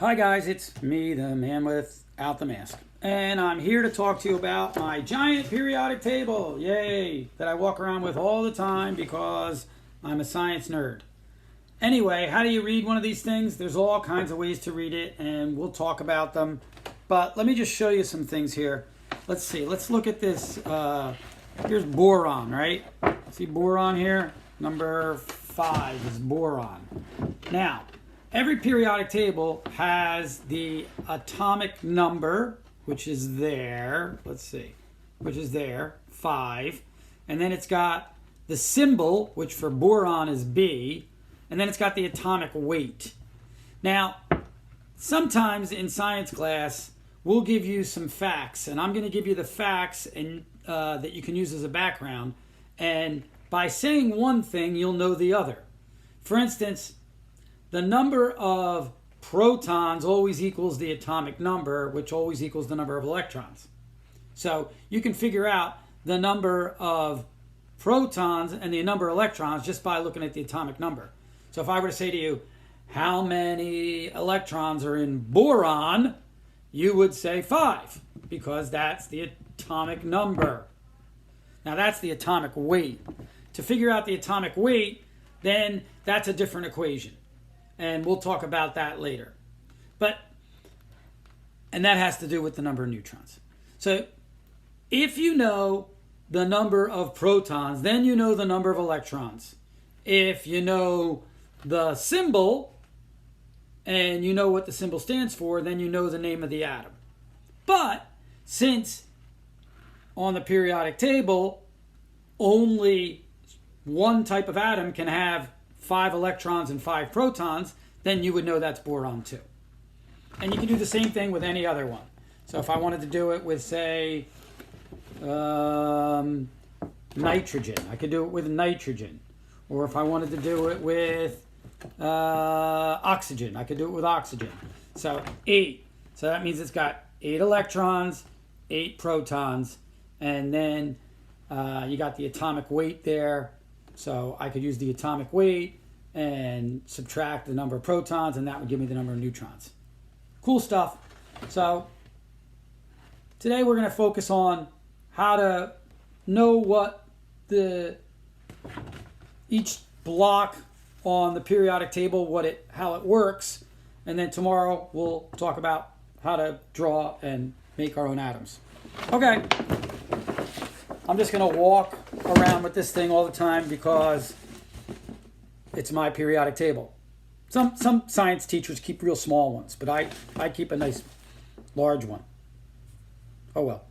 Hi guys, it's me, the man without the mask. And I'm here to talk to you about my giant periodic table, yay, that I walk around with all the time because I'm a science nerd. Anyway, how do you read one of these things? There's all kinds of ways to read it, and we'll talk about them. But let me just show you some things here. Let's see, let's look at this. Here's boron, right? See boron here? Number 5 is boron. Now, every periodic table has the atomic number, which is there, let's see, which is there, 5. And then it's got the symbol, which for boron is B. And then it's got the atomic weight. Now, sometimes in science class, we'll give you some facts. And I'm going to give you the facts and that you can use as a background. And by saying one thing, you'll know the other. For instance, the number of protons always equals the atomic number, which always equals the number of electrons. So you can figure out the number of protons and the number of electrons just by looking at the atomic number. So if I were to say to you, how many electrons are in boron, you would say 5, because that's the atomic number. Now that's the atomic weight. To figure out the atomic weight, then that's a different equation. And we'll talk about that later. And that has to do with the number of neutrons. So if you know the number of protons, then you know the number of electrons. If you know the symbol and you know what the symbol stands for, then you know the name of the atom. But since on the periodic table, only one type of atom can have 5 electrons and 5 protons, then you would know that's boron too. And you can do the same thing with any other one. So if I wanted to do it with, say, nitrogen, I could do it with nitrogen. Or if I wanted to do it with oxygen, I could do it with oxygen. So 8. So that means it's got 8 electrons, 8 protons, and then you got the atomic weight there. So I could use the atomic weight and subtract the number of protons, and that would give me the number of neutrons. Cool stuff. So today we're going to focus on how to know what each block on the periodic table, how it works, and then tomorrow we'll talk about how to draw and make our own atoms. Okay. I'm just going to walk around with this thing all the time because it's my periodic table. Some science teachers keep real small ones, but I keep a nice large one. Oh well.